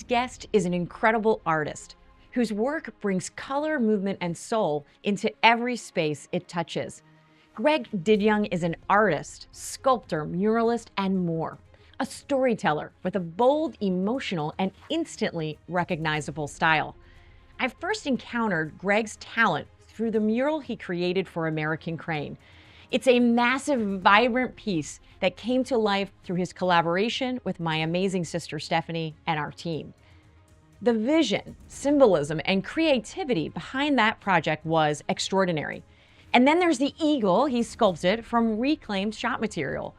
guest is an incredible artist whose work brings color, movement, and soul into every space it touches. Greg Didyoung is an artist, sculptor, muralist, and more. A storyteller with a bold, emotional, and instantly recognizable style. I first encountered Greg's talent through the mural he created for American Crane. It's a massive, vibrant piece that came to life through his collaboration with my amazing sister Stephanie and our team. The vision, symbolism, and creativity behind that project was extraordinary. And then there's the eagle he sculpted from reclaimed shot material,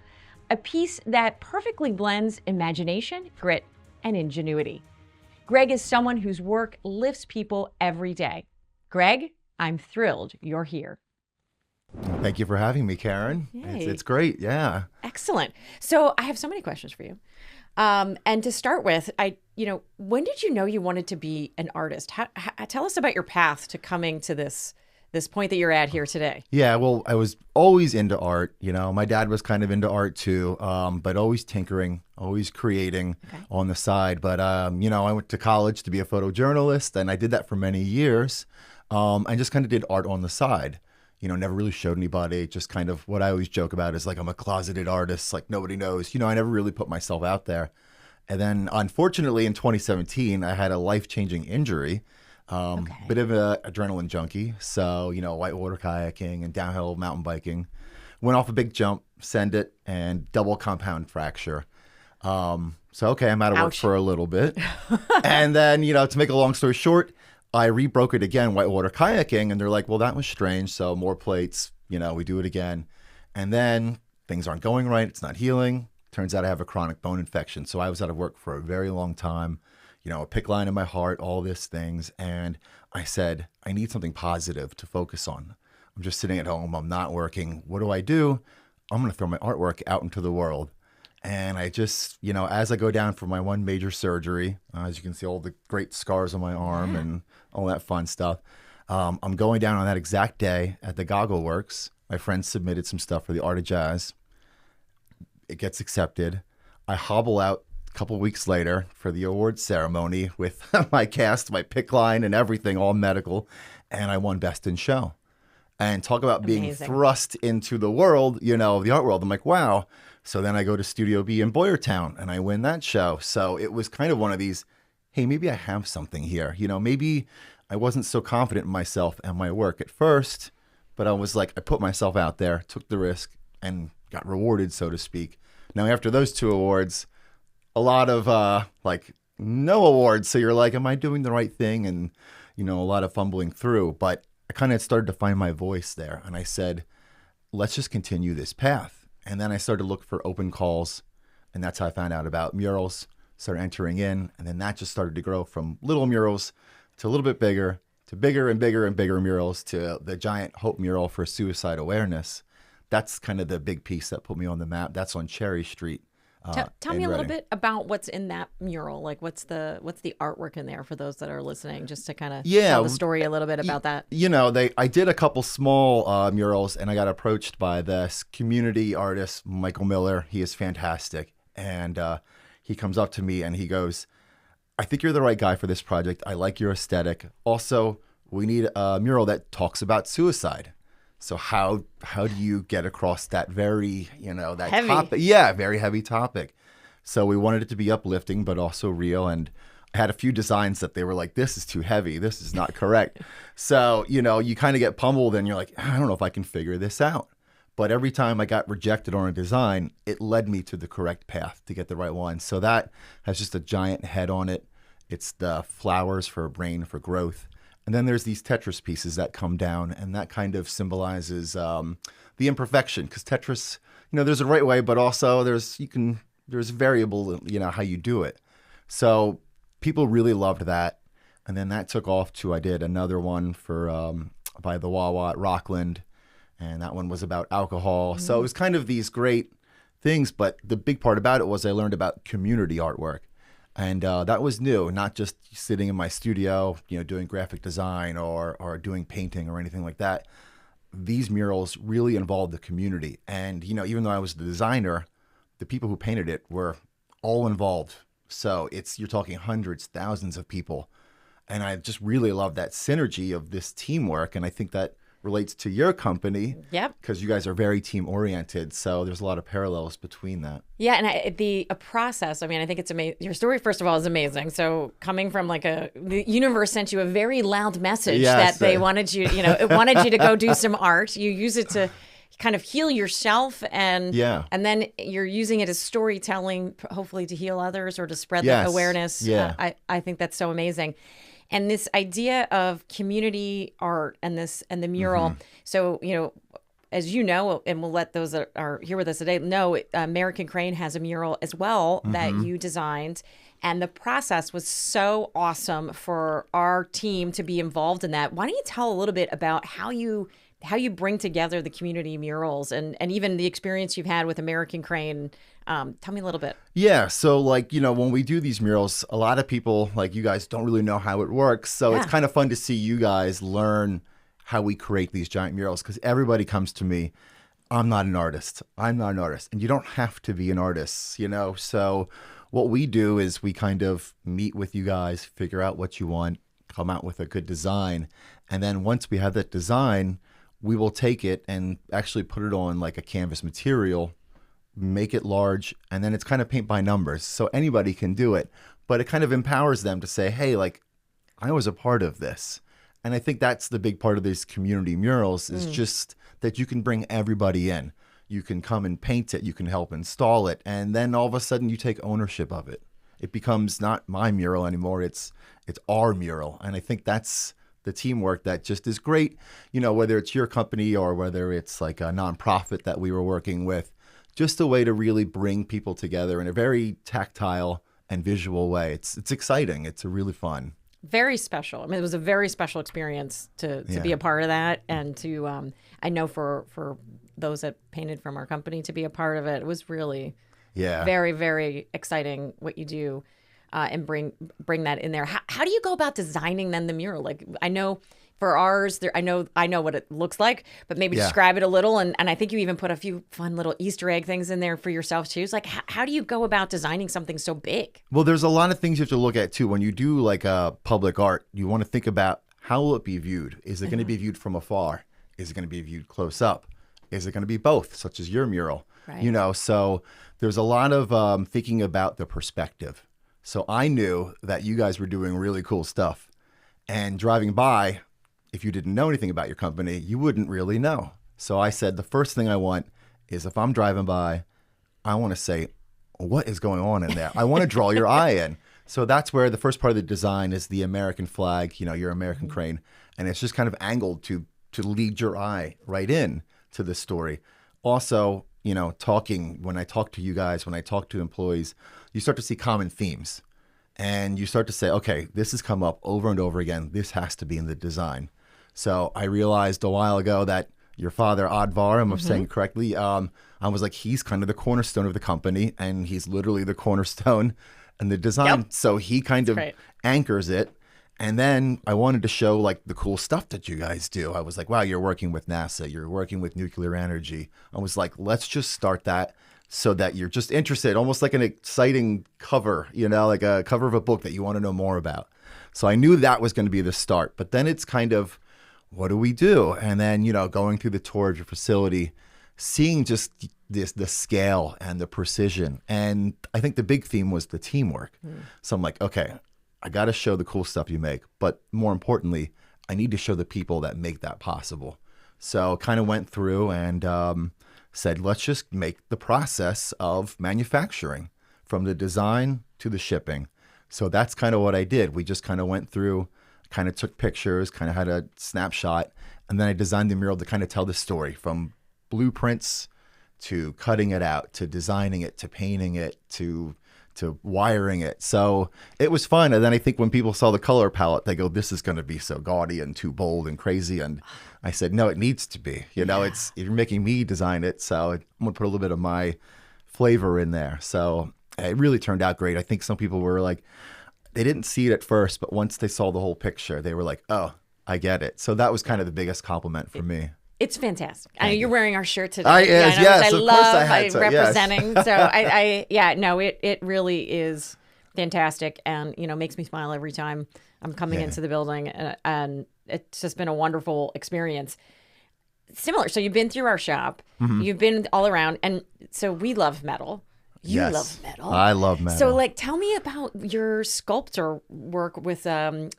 a piece that perfectly blends imagination, grit, and ingenuity. Greg is someone whose work lifts people every day. Greg, I'm thrilled you're here. Thank you for having me, Karen. It's great. Yeah. Excellent. So I have so many questions for you. And to start with, when did you know you wanted to be an artist? Tell us about your path to coming to this point that you're at here today. Yeah, well, I was always into art. My dad was kind of into art too, but always tinkering, always creating on the side. But, I went to college to be a photojournalist, and I did that for many years. I just kind of did art on the side. Never really showed anybody. Just kind of what I always joke about is like I'm a closeted artist, like nobody knows. I never really put myself out there. And then unfortunately in 2017, I had a life-changing injury, bit of an adrenaline junkie. So, whitewater kayaking and downhill mountain biking. Went off a big jump, send it, and double compound fracture. I'm out of work for a little bit. And then, to make a long story short, I rebroke it again, whitewater kayaking, and they're like, well, that was strange. So more plates, we do it again. And then things aren't going right. It's not healing. Turns out I have a chronic bone infection. So I was out of work for a very long time, a PICC line in my heart, all these things. And I said, I need something positive to focus on. I'm just sitting at home. I'm not working. What do? I'm going to throw my artwork out into the world. And I just, as I go down for my one major surgery, as you can see all the great scars on my arm and all that fun stuff, I'm going down on that exact day at the Goggle Works. My friend submitted some stuff for the Art of Jazz. It gets accepted. I hobble out a couple weeks later for the awards ceremony with my cast, my PICC line and everything, all medical. And I won Best in Show. And talk about being thrust into the world, the art world. I'm like, wow. So then I go to Studio B in Boyertown and I win that show. So it was kind of one of these, hey, maybe I have something here. Maybe I wasn't so confident in myself and my work at first, but I was like, I put myself out there, took the risk, and got rewarded, so to speak. Now, after those two awards, a lot of no awards. So you're like, am I doing the right thing? And, a lot of fumbling through. But I kind of started to find my voice there. And I said, let's just continue this path. And then I started to look for open calls, and that's how I found out about murals, started entering in, and then that just started to grow from little murals to a little bit bigger, to bigger and bigger and bigger murals, to the giant Hope mural for suicide awareness. That's kind of the big piece that put me on the map. That's on Cherry Street. Tell me a little bit about what's in that mural. Like what's the artwork in there for those that are listening, just to kind of tell the story a little bit about that. I did a couple small murals, and I got approached by this community artist, Michael Miller. He is fantastic. And he comes up to me and he goes, I think you're the right guy for this project. I like your aesthetic. Also, we need a mural that talks about suicide. So how do you get across that very, that heavy topic? Yeah, very heavy topic. So we wanted it to be uplifting, but also real. And I had a few designs that they were like, this is too heavy. This is not correct. So, you kind of get pummeled and you're like, I don't know if I can figure this out. But every time I got rejected on a design, it led me to the correct path to get the right one. So that has just a giant head on it. It's the flowers for a brain for growth. And then there's these Tetris pieces that come down, and that kind of symbolizes the imperfection. Because Tetris, there's a right way, but also there's variable, how you do it. So people really loved that. And then that took off to, I did another one for by the Wawa at Rockland, and that one was about alcohol. Mm-hmm. So it was kind of these great things, but the big part about it was I learned about community artwork. And that was new, not just sitting in my studio, doing graphic design or doing painting or anything like that. These murals really involved the community. And, even though I was the designer, the people who painted it were all involved So you're talking hundreds, thousands of people. And I just really love that synergy of this teamwork. And I think that relates to your company. Yep. Because you guys are very team oriented. So there's a lot of parallels between that. Yeah, and the process. I mean, I think it's amazing. Your story, first of all, is amazing. So coming from the universe sent you a very loud message that they wanted you, it wanted you to go do some art. You use it to kind of heal yourself, and then you're using it as storytelling, hopefully to heal others or to spread the awareness. Yeah. I think that's so amazing. And this idea of community art and the mural. So, as you know, and we'll let those that are here with us today know, American Crane has a mural as well that you designed. And the process was so awesome for our team to be involved in that. Why don't you tell a little bit about how you bring together the community murals and even the experience you've had with American Crane? Tell me a little bit. Yeah. So when we do these murals, a lot of people like you guys don't really know how it works. So it's kind of fun to see you guys learn how we create these giant murals, because everybody comes to me, I'm not an artist. And you don't have to be an artist, So what we do is we kind of meet with you guys, figure out what you want, come out with a good design. And then once we have that design, we will take it and actually put it on like a canvas material, make it large, and then it's kind of paint by numbers. So anybody can do it, but it kind of empowers them to say, hey, I was a part of this. And I think that's the big part of these community murals is just that you can bring everybody in. You can come and paint it, you can help install it, and then all of a sudden you take ownership of it. It becomes not my mural anymore, it's our mural. And I think that's the teamwork that just is great, whether it's your company or whether it's like a nonprofit that we were working with, just a way to really bring people together in a very tactile and visual way. It's exciting. It's really fun. Very special. I mean, it was a very special experience to be a part of that, and to I know for those that painted from our company to be a part of it. It was really very, very exciting what you do. And bring that in there. How do you go about designing then the mural? Like, I know for ours, I know what it looks like, but maybe describe it a little. And I think you even put a few fun little Easter egg things in there for yourself too. It's like, how do you go about designing something so big? Well, there's a lot of things you have to look at too. When you do like a public art, you want to think about how will it be viewed? Is it going to be viewed from afar? Is it going to be viewed close up? Is it going to be both, such as your mural? Right. So there's a lot of thinking about the perspective. So I knew that you guys were doing really cool stuff, and driving by, if you didn't know anything about your company, you wouldn't really know. So I said, the first thing I want is if I'm driving by, I want to say, what is going on in there? I want to draw your eye in. So that's where the first part of the design is the American flag, your American crane. And it's just kind of angled to lead your eye right in to the story. Also, when I talk to you guys, when I talk to employees, you start to see common themes, and you start to say, okay, this has come up over and over again. This has to be in the design. So I realized a while ago that your father, Advar, I'm saying it correctly, I was like, he's kind of the cornerstone of the company, and he's literally the cornerstone in the design. Yep. So he kind of anchors it. And then I wanted to show like the cool stuff that you guys do. I was like, wow, you're working with NASA, you're working with nuclear energy. I was like, let's just start that so that you're just interested, almost like an exciting cover, like a cover of a book that you want to know more about. So I knew that was going to be the start. But then it's kind of, what do we do? And then, going through the tour of your facility, seeing just the scale and the precision. And I think the big theme was the teamwork. So I'm like, okay, I got to show the cool stuff you make, but more importantly, I need to show the people that make that possible. So kind of went through and said, let's just make the process of manufacturing from the design to the shipping. So that's kind of what I did. We just kind of went through, kind of took pictures, kind of had a snapshot, and then I designed the mural to kind of tell the story from blueprints to cutting it out, to designing it, to painting it, to wiring it. So it was fun. And then I think when people saw the color palette, they go, this is going to be so gaudy and too bold and crazy. And I said, no, it needs to be. You're making me design it. So I'm going to put a little bit of my flavor in there. So it really turned out great. I think some people were like, they didn't see it at first, but once they saw the whole picture, they were like, oh, I get it. So that was kind of the biggest compliment for me. It's fantastic. I know you're wearing our shirt today. Yes, I of love course I had to, representing. Yes. So it really is fantastic, and makes me smile every time I'm coming into the building, and it's just been a wonderful experience. Similar. So you've been through our shop, you've been all around, and so we love metal. You love metal. I love metal. So, like, tell me about your sculptor work with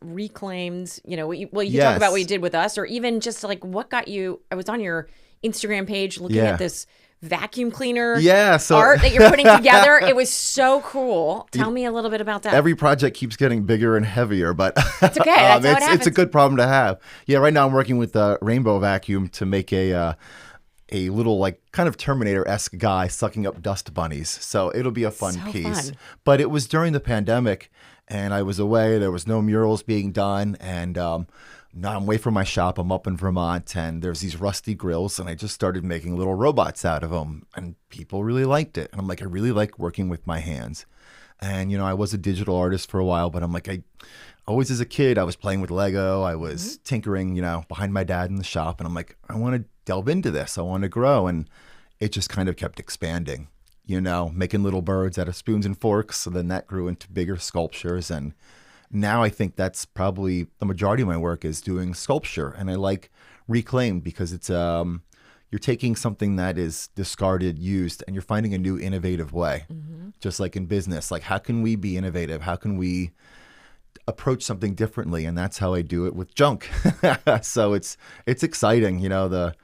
reclaimed. You talk about what you did with us, or even just like what got you. I was on your Instagram page looking at this vacuum cleaner art that you're putting together. It was so cool. Tell me a little bit about that. Every project keeps getting bigger and heavier, but it's okay. That's how it happens. It's a good problem to have. Yeah, right now I'm working with a Rainbow Vacuum to make a little like kind of Terminator-esque guy sucking up dust bunnies. So it'll be a fun piece. But it was during the pandemic and I was away. There was no murals being done. And now I'm away from my shop. I'm up in Vermont and there's these rusty grills and I just started making little robots out of them and people really liked it. And I'm like, I really like working with my hands. And, I was a digital artist for a while, but I'm like, always as a kid, I was playing with Lego. I was tinkering, behind my dad in the shop. And I'm like, I want to delve into this. I want to grow. And it just kind of kept expanding, making little birds out of spoons and forks. So then that grew into bigger sculptures. And now I think that's probably the majority of my work is doing sculpture. And I like reclaimed because it's you're taking something that is discarded, used, and you're finding a new innovative way. Just like in business, like how can we be innovative? How can we approach something differently? And that's how I do it with junk. So it's exciting. The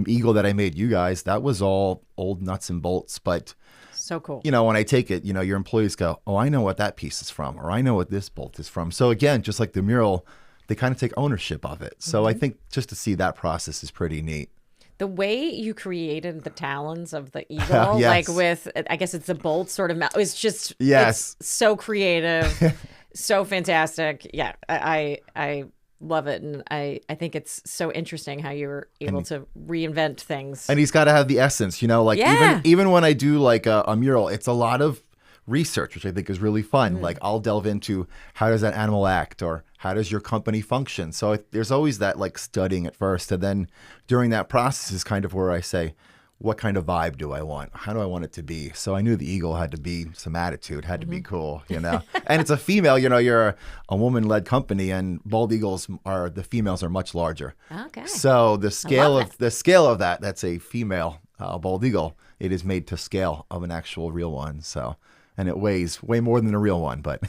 eagle that I made you guys, that was all old nuts and bolts, but so cool. When I take it, your employees go, oh, I know what that piece is from, or I know what this bolt is from. So again, just like the mural, they kind of take ownership of it. So I think just to see that process is pretty neat. The way you created the talons of the eagle, like with, I guess it's the bolt sort of, it's just, it's so creative, so fantastic. Yeah, I love it. And I think it's so interesting how you were able to reinvent things. And he's got to have the essence, even when I do like a mural, it's a lot of research, which I think is really fun. Like I'll delve into how does that animal act or how does your company function? So there's always that like studying at first. And then during that process is kind of where I say, what kind of vibe do I want? How do I want it to be? So I knew the eagle had to be some attitude, had to be cool, And it's a female, you're a woman-led company and bald eagles the females are much larger. Okay. So the scale of that's a female bald eagle. It is made to scale of an actual real one. So, and it weighs way more than a real one, but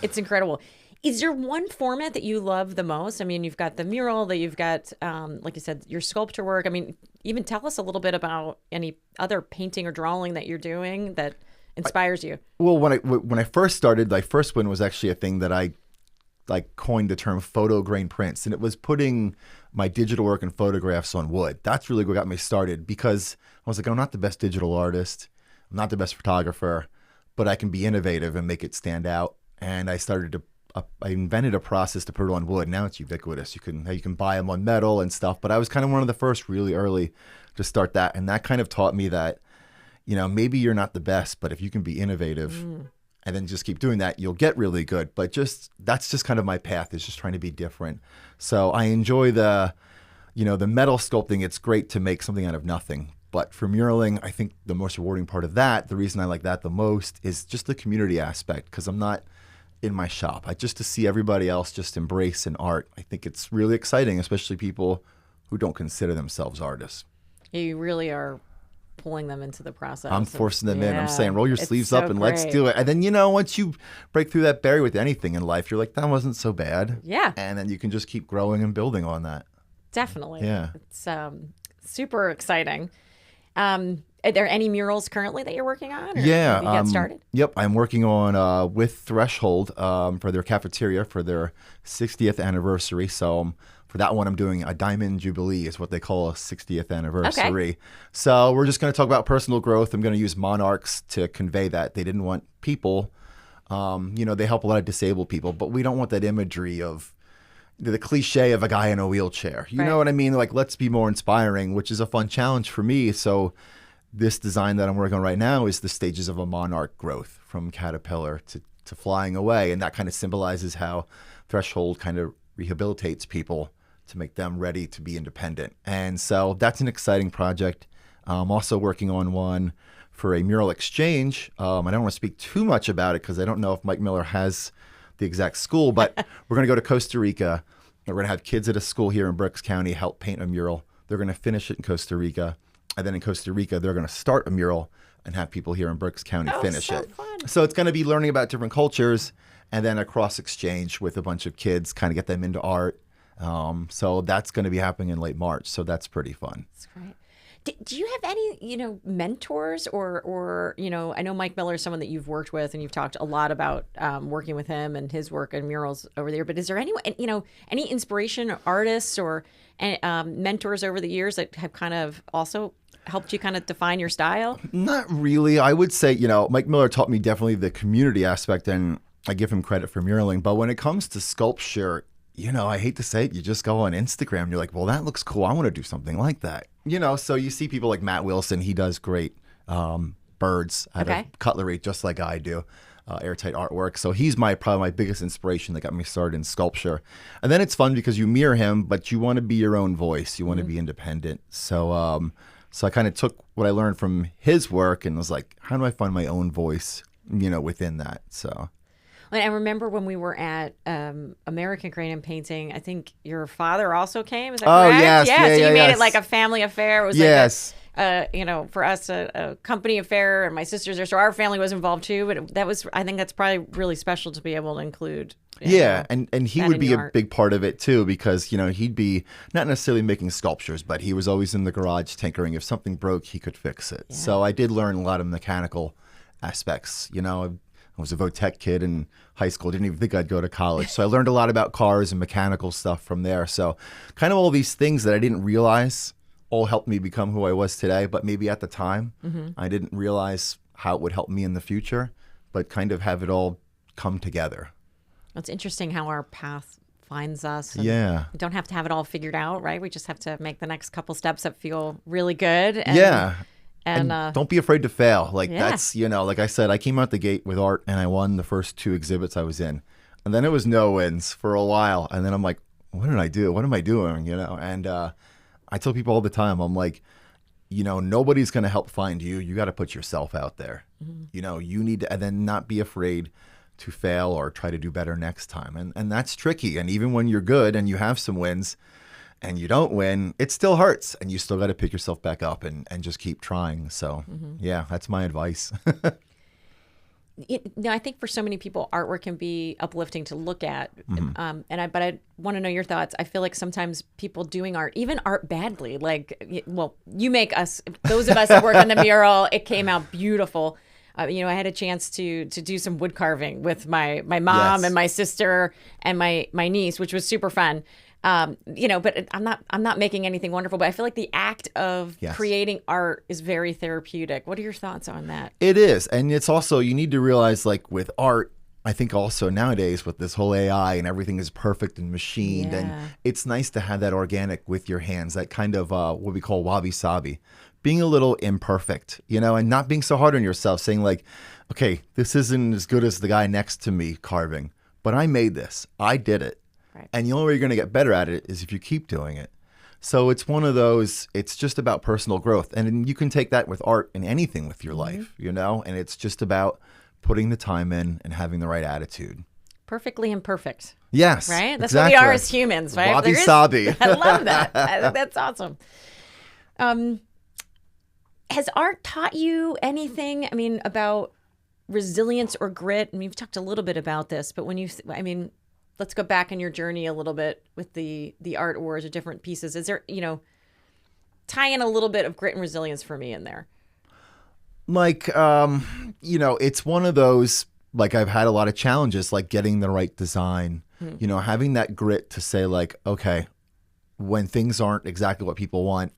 it's incredible. Is there one format that you love the most? I mean, you've got the mural, that you've got, like you said, your sculpture work. I mean, even tell us a little bit about any other painting or drawing that you're doing that inspires you. Well, when I first started, my first one was actually a thing that I coined the term photo grain prints, and it was putting my digital work and photographs on wood. That's really what got me started because I was like, I'm not the best digital artist, I'm not the best photographer, but I can be innovative and make it stand out. And I invented a process to put it on wood. Now it's ubiquitous. You can buy them on metal and stuff. But I was kind of one of the first really early to start that. And that kind of taught me that, maybe you're not the best, but if you can be innovative and then just keep doing that, you'll get really good. But that's just kind of my path, is just trying to be different. So I enjoy the metal sculpting. It's great to make something out of nothing. But for muraling, I think the most rewarding part of that, the reason I like that the most, is just the community aspect, because I'm not in my shop. Just to see everybody else just embrace an art, I think it's really exciting, especially people who don't consider themselves artists. You really are pulling them into the process. I'm forcing them in. I'm saying, roll your sleeves up and let's do it. And then, once you break through that barrier with anything in life, you're like, that wasn't so bad. Yeah. And then you can just keep growing and building on that. Definitely. Yeah. It's super exciting. Are there any murals currently that you're working on? Or have you got started? Yep, I'm working on with Threshold for their cafeteria for their 60th anniversary. So for that one, I'm doing a Diamond Jubilee, is what they call a 60th anniversary. Okay. So we're just going to talk about personal growth. I'm going to use monarchs to convey that. They didn't want people, they help a lot of disabled people, but we don't want that imagery of the cliche of a guy in a wheelchair. You know what I mean? Like, let's be more inspiring, which is a fun challenge for me. So this design that I'm working on right now is the stages of a monarch growth from caterpillar to flying away. And that kind of symbolizes how Threshold kind of rehabilitates people to make them ready to be independent. And so that's an exciting project. I'm also working on one for a mural exchange. I don't want to speak too much about it because I don't know if Mike Miller has the exact school, but we're going to go to Costa Rica. We're going to have kids at a school here in Berks County help paint a mural. They're going to finish it in Costa Rica. And then in Costa Rica, they're going to start a mural and have people here in Berks County finish it. Fun. So it's going to be learning about different cultures and then a cross exchange with a bunch of kids, kind of get them into art. So that's going to be happening in late March. So that's pretty fun. That's great. Do you have any, mentors or, I know Mike Miller is someone that you've worked with and you've talked a lot about working with him and his work in murals over there. But is there anyone, any inspiration or artists or mentors over the years that have kind of also helped you kind of define your style? Not really. I would say, Mike Miller taught me definitely the community aspect, and I give him credit for muraling. But when it comes to sculpture, I hate to say it, you just go on Instagram and you're like, well, that looks cool. I want to do something like that. So you see people like Matt Wilson. He does great birds out of cutlery, just like I do, airtight artwork. So he's probably my biggest inspiration that got me started in sculpture. And then it's fun because you mirror him, but you want to be your own voice. You want to be independent. So I kind of took what I learned from his work and was like, how do I find my own voice, within that? So. I remember when we were at American Crane Painting, I think your father also came. Is that correct? Yes. Yeah, so you made yes. it like a family affair. It was like for us, a company affair, and my sister's there, so our family was involved too. But I think that's probably really special to be able to include. And he would be a big part of it too, because he'd be not necessarily making sculptures, but he was always in the garage tinkering. If something broke, he could fix it. Yeah. So I did learn a lot of mechanical aspects. I was a Votech kid in high school. Didn't even think I'd go to college. So I learned a lot about cars and mechanical stuff from there. So kind of all these things that I didn't realize all helped me become who I was today. But maybe at the time, I didn't realize how it would help me in the future, but kind of have it all come together. It's interesting how our path finds us. Yeah. We don't have to have it all figured out, right? We just have to make the next couple steps that feel really good. And don't be afraid to fail. That's, like I said, I came out the gate with art and I won the first 2 exhibits I was in. And then it was no wins for a while. And then I'm like, what did I do? What am I doing? And I tell people all the time, I'm like, nobody's going to help find you. You got to put yourself out there. You need to, and then not be afraid to fail or try to do better next time. And that's tricky. And even when you're good and you have some wins, and you don't win, it still hurts. And you still got to pick yourself back up and just keep trying. So, yeah, that's my advice. I think for so many people, artwork can be uplifting to look at. But I want to know your thoughts. I feel like sometimes people doing art, even art badly, you make us, those of us that work on the mural, it came out beautiful. I had a chance to do some wood carving with my mom and my sister and my niece, which was super fun. But I'm not making anything wonderful, but I feel like the act of creating art is very therapeutic. What are your thoughts on that? It is. And it's also, you need to realize, like with art, I think also nowadays with this whole AI and everything is perfect and machined, and it's nice to have that organic with your hands, that kind of what we call wabi-sabi, being a little imperfect, and not being so hard on yourself, saying like, okay, this isn't as good as the guy next to me carving, but I made this. I did it. Right. And the only way you're going to get better at it is if you keep doing it. So it's one of those, it's just about personal growth. And you can take that with art and anything with your life, and it's just about putting the time in and having the right attitude. Perfectly imperfect. Yes. Right? That's exactly what we are as humans, right? Wabi-sabi. I love that. That's awesome. Has art taught you anything, about resilience or grit? And we've talked a little bit about this, but let's go back in your journey a little bit with the art wars or different pieces. Is there, tie in a little bit of grit and resilience for me in there? Like, it's one of those, like I've had a lot of challenges, like getting the right design, having that grit to say like, okay, when things aren't exactly what people want,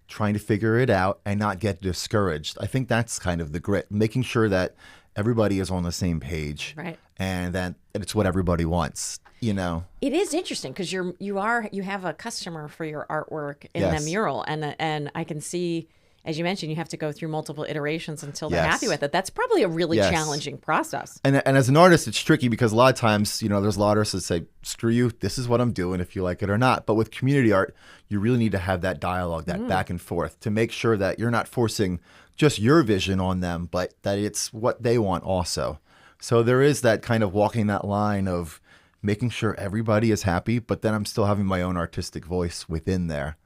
trying to figure it out and not get discouraged. I think that's kind of the grit, making sure that everybody is on the same page, right? And that it's what everybody wants. It is interesting because you have a customer for your artwork in the mural, and I can see, as you mentioned, you have to go through multiple iterations until they're happy with it. That's probably a really challenging process. And as an artist, it's tricky because a lot of times, there's a lot of artists that say, screw you, this is what I'm doing, if you like it or not. But with community art, you really need to have that dialogue, that back and forth, to make sure that you're not forcing just your vision on them, but that it's what they want also. So there is that kind of walking that line of making sure everybody is happy, but then I'm still having my own artistic voice within there.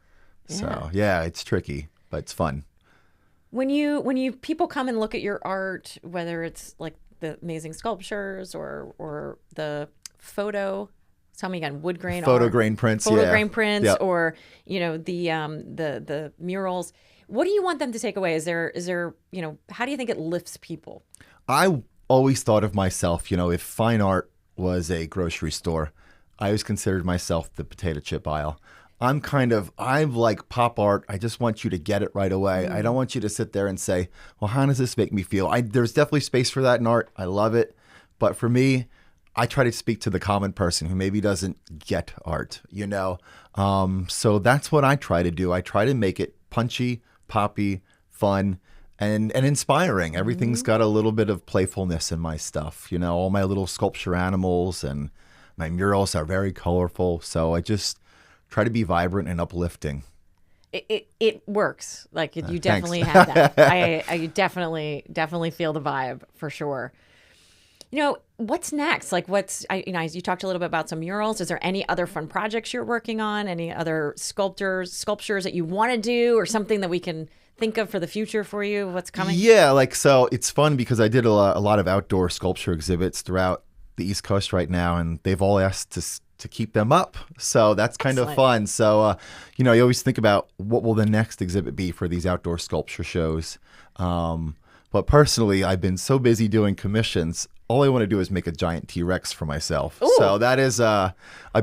Yeah. So yeah, it's tricky, but it's fun. When you people come and look at your art, whether it's like the amazing sculptures or the tell me again, wood grain Photo art, grain prints, photo grain prints, Yep. or the murals. What do you want them to take away? Is there how do you think it lifts people? I always thought of myself, if fine art was a grocery store, I always considered myself the potato chip aisle. I'm like pop art. I just want you to get it right away. I don't want you to sit there and say, well, how does this make me feel? There's definitely space for that in art. I love it. But for me, I try to speak to the common person who maybe doesn't get art, So that's what I try to do. I try to make it punchy, poppy, fun, and inspiring. Everything's got a little bit of playfulness in my stuff. All my little sculpture animals and my murals are very colorful. So I just try to be vibrant and uplifting. It works. Like you Thanks. definitely have that. I definitely feel the vibe for sure. What's next? Like you talked a little bit about some murals. Is there any other fun projects you're working on? Any other sculptures that you want to do, or something that we can think of for the future for you? What's coming? Yeah, so it's fun because I did a lot of outdoor sculpture exhibits throughout the East Coast right now, and they've all asked to keep them up. So that's kind of fun. So, you always think about what will the next exhibit be for these outdoor sculpture shows. But personally, I've been so busy doing commissions. All I want to do is make a giant T-Rex for myself. Ooh. So that is, I've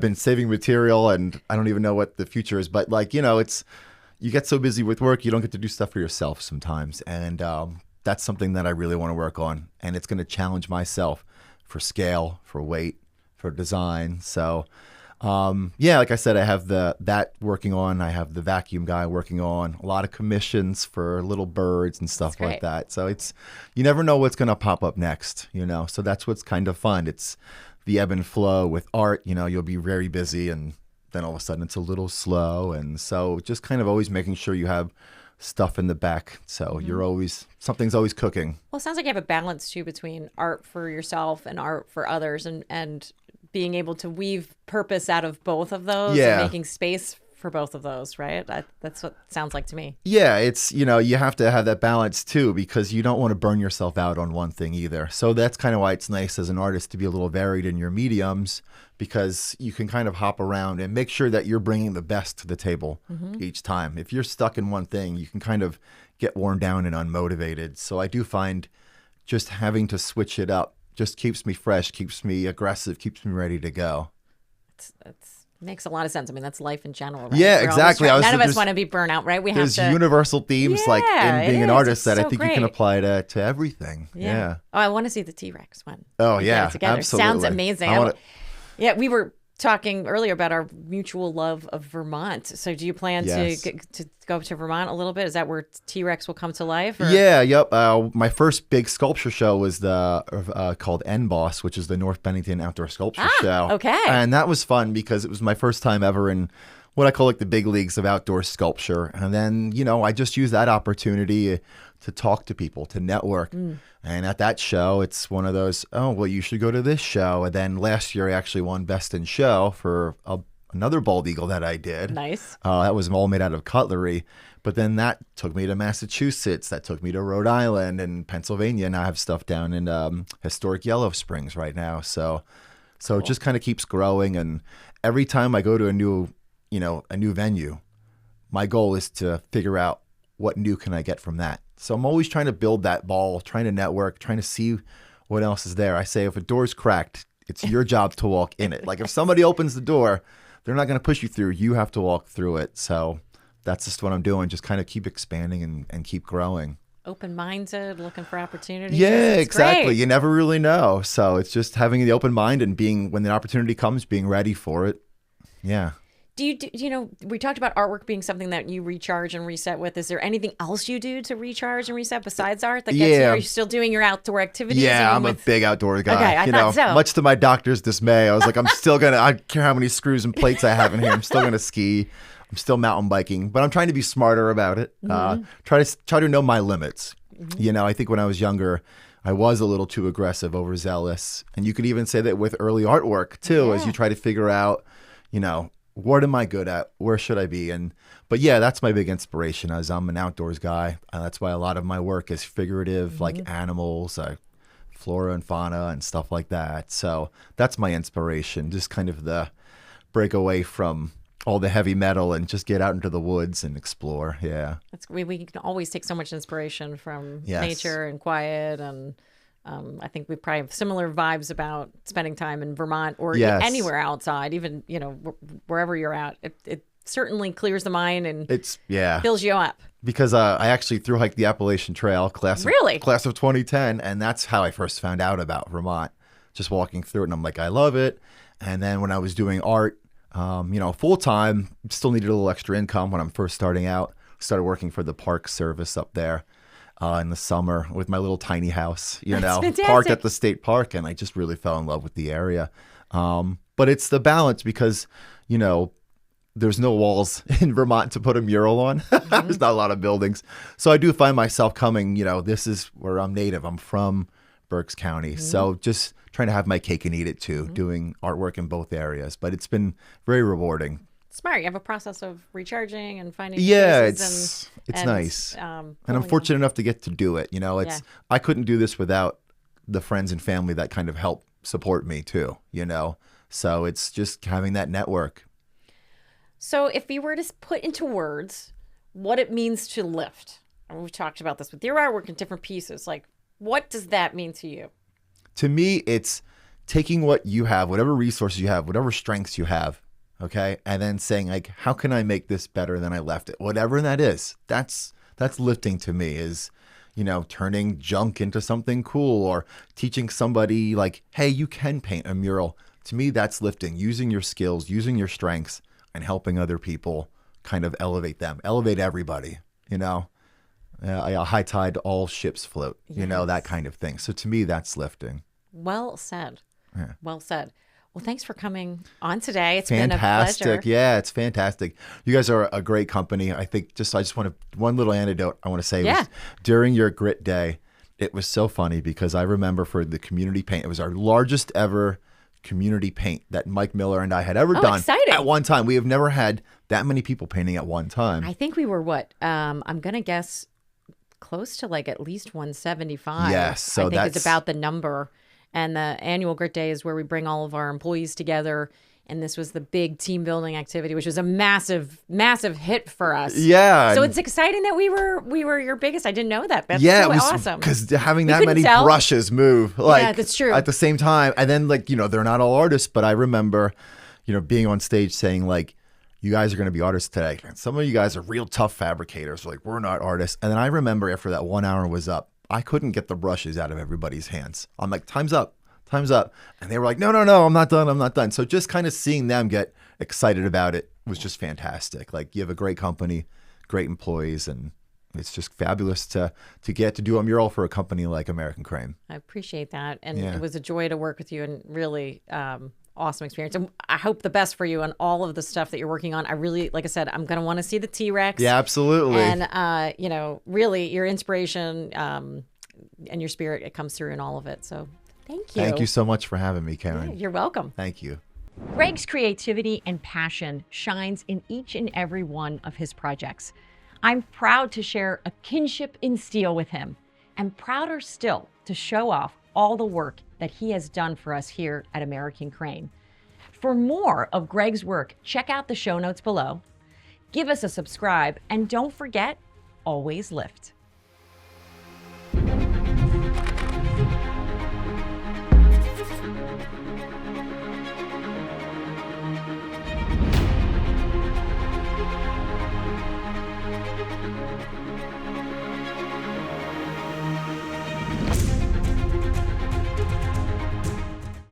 been saving material, and I don't even know what the future is. But it's, you get so busy with work, you don't get to do stuff for yourself sometimes. And that's something that I really want to work on. And it's going to challenge myself for scale, for weight, for design. So like I said, I have that working on. I have the vacuum guy working on a lot of commissions for little birds and stuff like that. So you never know what's going to pop up next, so that's what's kind of fun. It's the ebb and flow with art. You'll be very busy, and then all of a sudden it's a little slow. And so just kind of always making sure you have stuff in the back. So something's always cooking. Well, it sounds like you have a balance too between art for yourself and art for others, and being able to weave purpose out of both of those, and making space for both of those, right? That's what it sounds like to me. Yeah, it's, you have to have that balance too, because you don't want to burn yourself out on one thing either. So that's kind of why it's nice as an artist to be a little varied in your mediums, because you can kind of hop around and make sure that you're bringing the best to the table each time. If you're stuck in one thing, you can kind of get worn down and unmotivated. So I do find just having to switch it up just keeps me fresh, keeps me aggressive, keeps me ready to go. That's makes a lot of sense. I mean, that's life in general, right? Yeah, exactly. None of us want to be burnt out, right? There's universal themes like in being an artist that I think you can apply to everything. Yeah. Oh, I want to see the T-Rex one. Oh, yeah, absolutely. Sounds amazing. Yeah, we were talking earlier about our mutual love of Vermont. So do you plan to go to Vermont a little bit? Is that where T-Rex will come to life? Or? Yeah, yep. My first big sculpture show was called NBOSS, which is the North Bennington Outdoor Sculpture Show. Okay. And that was fun because it was my first time ever in what I call like the big leagues of outdoor sculpture. And then, I just used that opportunity to talk to people, to network. And at that show, it's one of those, you should go to this show. And then last year, I actually won Best in Show for another bald eagle that I did. Nice. That was all made out of cutlery. But then that took me to Massachusetts. That took me to Rhode Island and Pennsylvania. And I have stuff down in historic Yellow Springs right now. So cool. It just kind of keeps growing. And every time I go to a new venue, my goal is to figure out what new can I get from that. So I'm always trying to build that ball, trying to network, trying to see what else is there. I say if a door's cracked, it's your job to walk in it. Like if somebody opens the door, they're not going to push you through. You have to walk through it. So that's just what I'm doing. Just kind of keep expanding and keep growing. Open-minded, looking for opportunities. Yeah, exactly. Great. You never really know. So it's just having the open mind and when the opportunity comes, being ready for it. Yeah. Do you we talked about artwork being something that you recharge and reset with. Is there anything else you do to recharge and reset besides art that gets you? Are you still doing your outdoor activities? Yeah, I'm a big outdoor guy. Okay, I thought so. Much to my doctor's dismay, I was like, I don't care how many screws and plates I have in here. I'm still going to ski. I'm still mountain biking, but I'm trying to be smarter about it. Try to know my limits. You know, I think when I was younger, I was a little too aggressive, overzealous. And you could even say that with early artwork too, as you try to figure out, you know, what am I good at? Where should I be? But yeah, that's my big inspiration, as I'm an outdoors guy. That's why a lot of my work is figurative, like animals, flora and fauna and stuff like that. So that's my inspiration, just kind of the break away from all the heavy metal and just get out into the woods and explore. Yeah. We can always take so much inspiration from nature and quiet. And I think we probably have similar vibes about spending time in Vermont or anywhere outside, even, you know, wherever you're at. It certainly clears the mind and fills you up. Because I actually thru hiked the Appalachian Trail, class of 2010, and that's how I first found out about Vermont. Just walking through it, and I'm like, I love it. And then when I was doing art, you know, full time, still needed a little extra income when I'm first starting out. Started working for the Park Service up there in the summer with my little tiny house, you know, parked at the state park, and I just really fell in love with the area. But it's the balance because, you know, there's no walls in Vermont to put a mural on. There's not a lot of buildings. So I do find myself coming, you know, this is where I'm native. I'm from Berks County. So just trying to have my cake and eat it too, doing artwork in both areas. But it's been very rewarding. Smart. You have a process of recharging and finding it's nice. And I'm fortunate enough to get to do it. You know, I couldn't do this without the friends and family that kind of help support me too, you know. So it's just having that network. So if you were to put into words what it means to lift, and we've talked about this with your artwork in different pieces, like what does that mean to you? To me, it's taking what you have, whatever resources you have, whatever strengths you have, okay, and then saying, like, how can I make this better than I left it? Whatever that is, that's lifting to me, is, you know, turning junk into something cool, or teaching somebody like, hey, you can paint a mural. To me, that's lifting, using your skills, using your strengths, and helping other people kind of elevate them, elevate everybody, you know. A high tide, all ships float, you know, that kind of thing. So to me, that's lifting. Well said. Yeah. Well said. Well, thanks for coming on today. It's fantastic. Been a pleasure. Yeah, it's fantastic. You guys are a great company. I think I just want to, one little anecdote I want to say was during your Grit Day, it was so funny because I remember for the community paint, it was our largest ever community paint that Mike Miller and I had ever done at one time. We have never had that many people painting at one time. I think we were I'm going to guess close to like at least 175. Yes. So I think it's about the number. And the annual Grit Day is where we bring all of our employees together. And this was the big team building activity, which was a massive, massive hit for us. Yeah. So it's exciting that we were your biggest. I didn't know that. That's it was awesome. Because having that many brushes move, like, that's true. At the same time. And then, like, you know, they're not all artists, but I remember, you know, being on stage saying, like, you guys are going to be artists today. And some of you guys are real tough fabricators. Like, we're not artists. And then I remember after that 1 hour was up, I couldn't get the brushes out of everybody's hands. I'm like, time's up. Time's up. And they were like, no, I'm not done. I'm not done. So just kind of seeing them get excited about it was just fantastic. Like, you have a great company, great employees, and it's just fabulous to get to do a mural for a company like American Crane. I appreciate that. And it was a joy to work with you, and really awesome experience. And I hope the best for you on all of the stuff that you're working on. I really, like I said, I'm going to want to see the T-Rex. Yeah, absolutely. And, you know, really your inspiration and your spirit, it comes through in all of it. So thank you. Thank you so much for having me, Karen. Yeah, you're welcome. Thank you. Greg's creativity and passion shines in each and every one of his projects. I'm proud to share a kinship in steel with him, and prouder still to show off all the work that he has done for us here at American Crane. For more of Greg's work, check out the show notes below. Give us a subscribe, and don't forget, always lift.